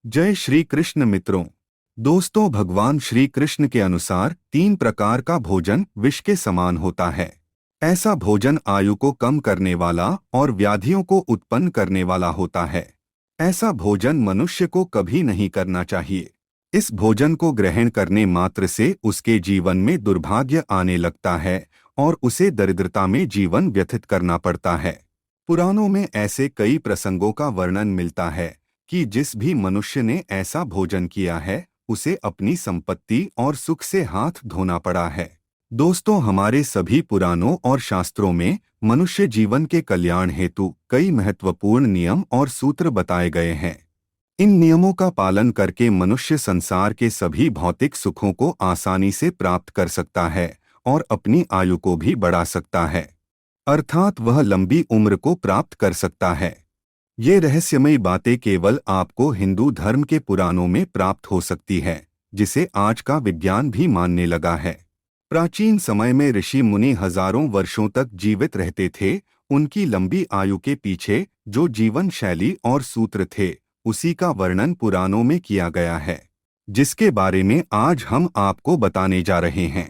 जय श्री कृष्ण मित्रों। दोस्तों, भगवान श्री कृष्ण के अनुसार 3 प्रकार का भोजन विष के समान होता है। ऐसा भोजन आयु को कम करने वाला और व्याधियों को उत्पन्न करने वाला होता है। ऐसा भोजन मनुष्य को कभी नहीं करना चाहिए। इस भोजन को ग्रहण करने मात्र से उसके जीवन में दुर्भाग्य आने लगता है और उसे दरिद्रता में जीवन व्यतीत करना पड़ता है। पुराणों में ऐसे कई प्रसंगों का वर्णन मिलता है कि जिस भी मनुष्य ने ऐसा भोजन किया है उसे अपनी संपत्ति और सुख से हाथ धोना पड़ा है। दोस्तों, हमारे सभी पुराणों और शास्त्रों में मनुष्य जीवन के कल्याण हेतु कई महत्वपूर्ण नियम और सूत्र बताए गए हैं। इन नियमों का पालन करके मनुष्य संसार के सभी भौतिक सुखों को आसानी से प्राप्त कर सकता है और अपनी आयु को भी बढ़ा सकता है, अर्थात वह लंबी उम्र को प्राप्त कर सकता है। ये रहस्यमयी बातें केवल आपको हिंदू धर्म के पुराणों में प्राप्त हो सकती है, जिसे आज का विज्ञान भी मानने लगा है। प्राचीन समय में ऋषि मुनि हजारों वर्षों तक जीवित रहते थे। उनकी लंबी आयु के पीछे जो जीवन शैली और सूत्र थे, उसी का वर्णन पुराणों में किया गया है, जिसके बारे में आज हम आपको बताने जा रहे हैं।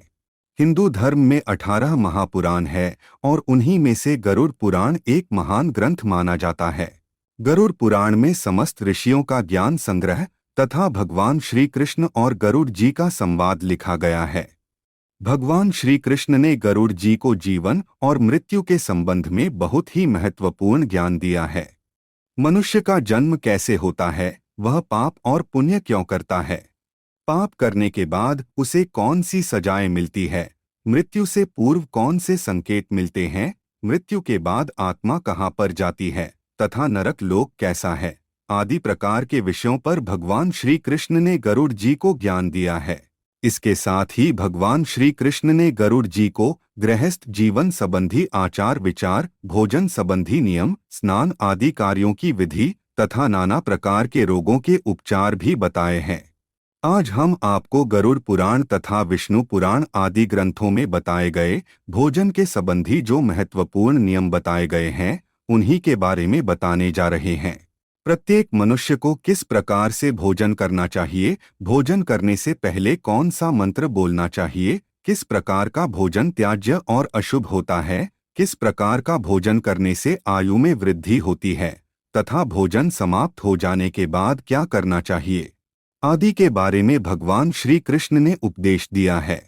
हिंदू धर्म में 18 महापुराण है और उन्हीं में से गरुड़ पुराण एक महान ग्रंथ माना जाता है। गरुड़ पुराण में समस्त ऋषियों का ज्ञान संग्रह तथा भगवान श्री कृष्ण और गरुड़ जी का संवाद लिखा गया है। भगवान श्री कृष्ण ने गरुड़ जी को जीवन और मृत्यु के संबंध में बहुत ही महत्वपूर्ण ज्ञान दिया है। मनुष्य का जन्म कैसे होता है, वह पाप और पुण्य क्यों करता है, पाप करने के बाद उसे कौन सी सजाएं मिलती है, मृत्यु से पूर्व कौन से संकेत मिलते हैं, मृत्यु के बाद आत्मा कहाँ पर जाती है तथा नरक लोक कैसा है, आदि प्रकार के विषयों पर भगवान श्री कृष्ण ने गरुड़ जी को ज्ञान दिया है। इसके साथ ही भगवान श्री कृष्ण ने गरुड़ जी को गृहस्थ जीवन संबंधी आचार विचार, भोजन संबंधी नियम, स्नान आदि कार्यों की विधि तथा नाना प्रकार के रोगों के उपचार भी बताए हैं। आज हम आपको गरुड़ पुराण तथा विष्णु पुराण आदि ग्रंथों में बताए गए भोजन के संबंधी जो महत्वपूर्ण नियम बताए गए हैं, उन्हीं के बारे में बताने जा रहे हैं। प्रत्येक मनुष्य को किस प्रकार से भोजन करना चाहिए, भोजन करने से पहले कौन सा मंत्र बोलना चाहिए, किस प्रकार का भोजन त्याज्य और अशुभ होता है, किस प्रकार का भोजन करने से आयु में वृद्धि होती है तथा भोजन समाप्त हो जाने के बाद क्या करना चाहिए, आदि के बारे में भगवान श्री कृष्ण ने उपदेश दिया है।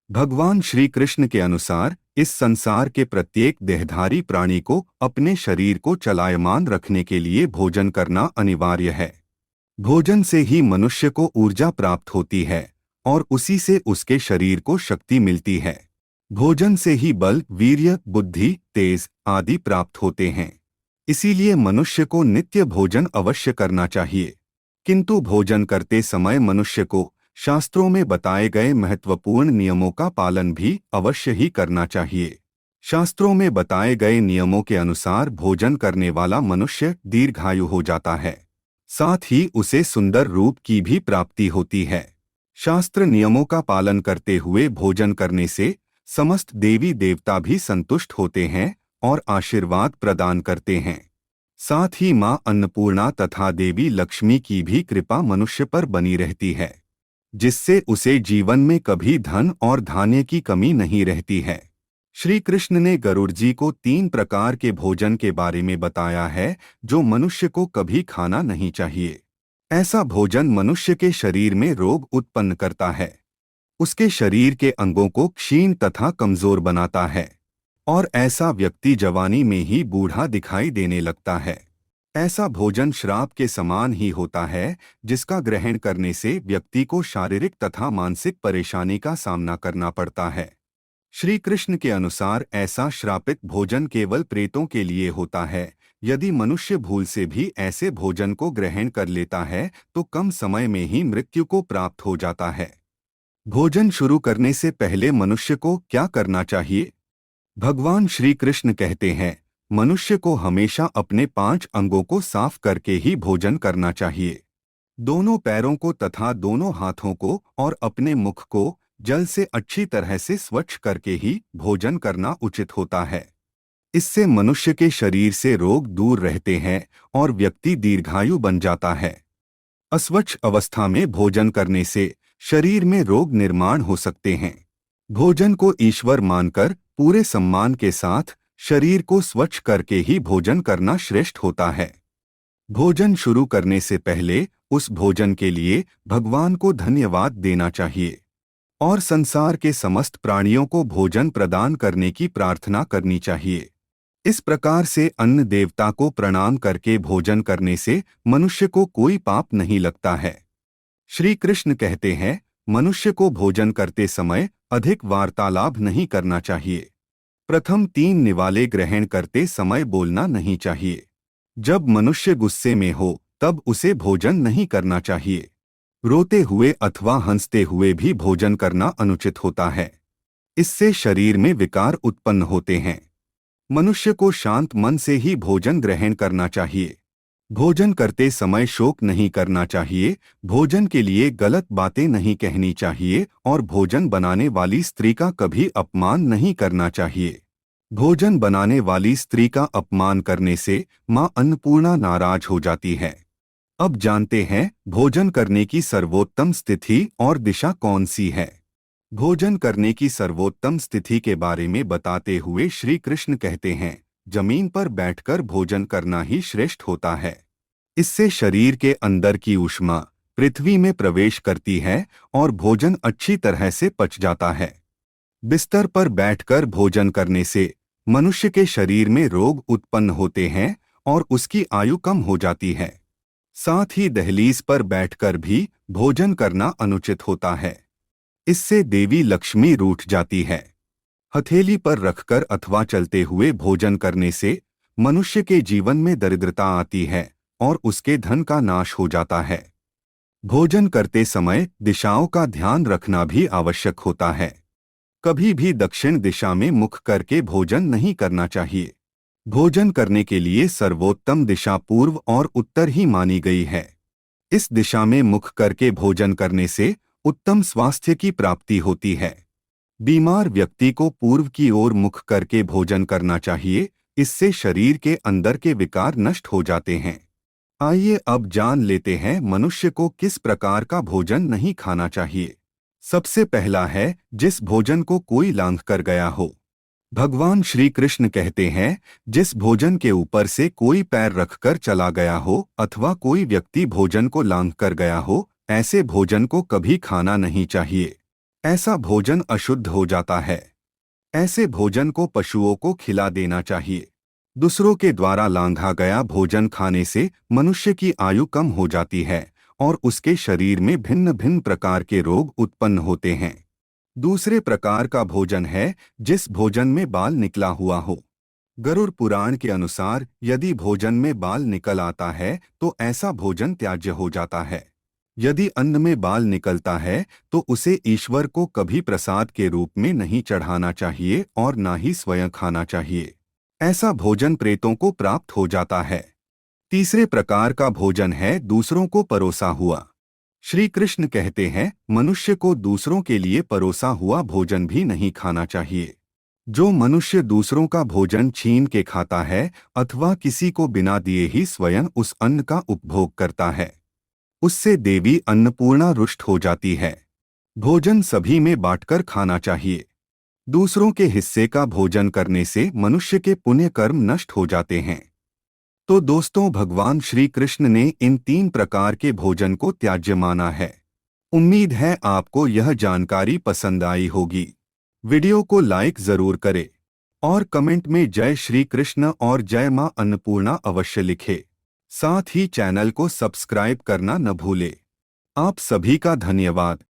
भगवान श्री कृष्ण के अनुसार इस संसार के प्रत्येक देहधारी प्राणी को अपने शरीर को चलायमान रखने के लिए भोजन करना अनिवार्य है। भोजन से ही मनुष्य को ऊर्जा प्राप्त होती है और उसी से उसके शरीर को शक्ति मिलती है। भोजन से ही बल, वीर्य, बुद्धि, तेज आदि प्राप्त होते हैं। इसीलिए मनुष्य को नित्य भोजन अवश्य करना चाहिए। किंतु भोजन करते समय मनुष्य को शास्त्रों में बताए गए महत्वपूर्ण नियमों का पालन भी अवश्य ही करना चाहिए। शास्त्रों में बताए गए नियमों के अनुसार भोजन करने वाला मनुष्य दीर्घायु हो जाता है, साथ ही उसे सुंदर रूप की भी प्राप्ति होती है। शास्त्र नियमों का पालन करते हुए भोजन करने से समस्त देवी देवता भी संतुष्ट होते हैं और आशीर्वाद प्रदान करते हैं। साथ ही मां अन्नपूर्णा तथा देवी लक्ष्मी की भी कृपा मनुष्य पर बनी रहती है, जिससे उसे जीवन में कभी धन और धान्य की कमी नहीं रहती है। श्री कृष्ण ने गरुड़ जी को 3 प्रकार के भोजन के बारे में बताया है जो मनुष्य को कभी खाना नहीं चाहिए। ऐसा भोजन मनुष्य के शरीर में रोग उत्पन्न करता है, उसके शरीर के अंगों को क्षीण तथा कमजोर बनाता है और ऐसा व्यक्ति जवानी में ही बूढ़ा दिखाई देने लगता है। ऐसा भोजन श्राप के समान ही होता है, जिसका ग्रहण करने से व्यक्ति को शारीरिक तथा मानसिक परेशानी का सामना करना पड़ता है। श्री कृष्ण के अनुसार ऐसा श्रापित भोजन केवल प्रेतों के लिए होता है। यदि मनुष्य भूल से भी ऐसे भोजन को ग्रहण कर लेता है तो कम समय में ही मृत्यु को प्राप्त हो जाता है। भोजन शुरू करने से पहले मनुष्य को क्या करना चाहिए? भगवान श्री कृष्ण कहते हैं, मनुष्य को हमेशा अपने 5 अंगों को साफ करके ही भोजन करना चाहिए। दोनों पैरों को तथा दोनों हाथों को और अपने मुख को जल से अच्छी तरह से स्वच्छ करके ही भोजन करना उचित होता है। इससे मनुष्य के शरीर से रोग दूर रहते हैं और व्यक्ति दीर्घायु बन जाता है। अस्वच्छ अवस्था में भोजन करने से शरीर में रोग निर्माण हो सकते हैं। भोजन को ईश्वर मानकर पूरे सम्मान के साथ शरीर को स्वच्छ करके ही भोजन करना श्रेष्ठ होता है। भोजन शुरू करने से पहले उस भोजन के लिए भगवान को धन्यवाद देना चाहिए और संसार के समस्त प्राणियों को भोजन प्रदान करने की प्रार्थना करनी चाहिए। इस प्रकार से अन्न देवता को प्रणाम करके भोजन करने से मनुष्य को कोई पाप नहीं लगता है। श्री कृष्ण कहते हैं, मनुष्य को भोजन करते समय अधिक वार्तालाप नहीं करना चाहिए। प्रथम 3 निवाले ग्रहण करते समय बोलना नहीं चाहिए। जब मनुष्य गुस्से में हो तब उसे भोजन नहीं करना चाहिए। रोते हुए अथवा हंसते हुए भी भोजन करना अनुचित होता है। इससे शरीर में विकार उत्पन्न होते हैं। मनुष्य को शांत मन से ही भोजन ग्रहण करना चाहिए। भोजन करते समय शोक नहीं करना चाहिए, भोजन के लिए गलत बातें नहीं कहनी चाहिए और भोजन बनाने वाली स्त्री का कभी अपमान नहीं करना चाहिए। भोजन बनाने वाली स्त्री का अपमान करने से मां अन्नपूर्णा नाराज हो जाती है। अब जानते हैं भोजन करने की सर्वोत्तम स्थिति और दिशा कौन सी है। भोजन करने की सर्वोत्तम स्थिति के बारे में बताते हुए श्री कृष्ण कहते हैं, जमीन पर बैठकर भोजन करना ही श्रेष्ठ होता है। इससे शरीर के अंदर की ऊष्मा पृथ्वी में प्रवेश करती है और भोजन अच्छी तरह से पच जाता है। बिस्तर पर बैठकर भोजन करने से मनुष्य के शरीर में रोग उत्पन्न होते हैं और उसकी आयु कम हो जाती है। साथ ही दहलीज पर बैठकर भी भोजन करना अनुचित होता है। इससे देवी लक्ष्मी रूठ जाती है। हथेली पर रखकर अथवा चलते हुए भोजन करने से मनुष्य के जीवन में दरिद्रता आती है और उसके धन का नाश हो जाता है। भोजन करते समय दिशाओं का ध्यान रखना भी आवश्यक होता है। कभी भी दक्षिण दिशा में मुख करके भोजन नहीं करना चाहिए। भोजन करने के लिए सर्वोत्तम दिशा पूर्व और उत्तर ही मानी गई है। इस दिशा में मुख करके भोजन करने से उत्तम स्वास्थ्य की प्राप्ति होती है। बीमार व्यक्ति को पूर्व की ओर मुख करके भोजन करना चाहिए, इससे शरीर के अंदर के विकार नष्ट हो जाते हैं। आइए अब जान लेते हैं मनुष्य को किस प्रकार का भोजन नहीं खाना चाहिए। सबसे पहला है, जिस भोजन को कोई लांघ कर गया हो। भगवान श्री कृष्ण कहते हैं, जिस भोजन के ऊपर से कोई पैर रखकर चला गया हो अथवा कोई व्यक्ति भोजन को लांघ कर गया हो, ऐसे भोजन को कभी खाना नहीं चाहिए। ऐसा भोजन अशुद्ध हो जाता है। ऐसे भोजन को पशुओं को खिला देना चाहिए। दूसरों के द्वारा लांघा गया भोजन खाने से मनुष्य की आयु कम हो जाती है और उसके शरीर में भिन्न भिन्न प्रकार के रोग उत्पन्न होते हैं। दूसरे प्रकार का भोजन है, जिस भोजन में बाल निकला हुआ हो। गरुड़ पुराण के अनुसार यदि भोजन में बाल निकल आता है तो ऐसा भोजन त्याज्य हो जाता है। यदि अन्न में बाल निकलता है तो उसे ईश्वर को कभी प्रसाद के रूप में नहीं चढ़ाना चाहिए और ना ही स्वयं खाना चाहिए। ऐसा भोजन प्रेतों को प्राप्त हो जाता है। तीसरे प्रकार का भोजन है, दूसरों को परोसा हुआ। श्री कृष्ण कहते हैं, मनुष्य को दूसरों के लिए परोसा हुआ भोजन भी नहीं खाना चाहिए। जो मनुष्य दूसरों का भोजन छीन के खाता है अथवा किसी को बिना दिए ही स्वयं उस अन्न का उपभोग करता है, उससे देवी अन्नपूर्णा रुष्ट हो जाती है। भोजन सभी में बांटकर खाना चाहिए। दूसरों के हिस्से का भोजन करने से मनुष्य के पुण्य कर्म नष्ट हो जाते हैं। तो दोस्तों, भगवान श्री कृष्ण ने इन 3 प्रकार के भोजन को त्याज्य माना है। उम्मीद है आपको यह जानकारी पसंद आई होगी। वीडियो को लाइक जरूर करें और कमेंट में जय श्री कृष्ण और जय मां अन्नपूर्णा अवश्य लिखें। साथ ही चैनल को सब्सक्राइब करना न भूलें। आप सभी का धन्यवाद।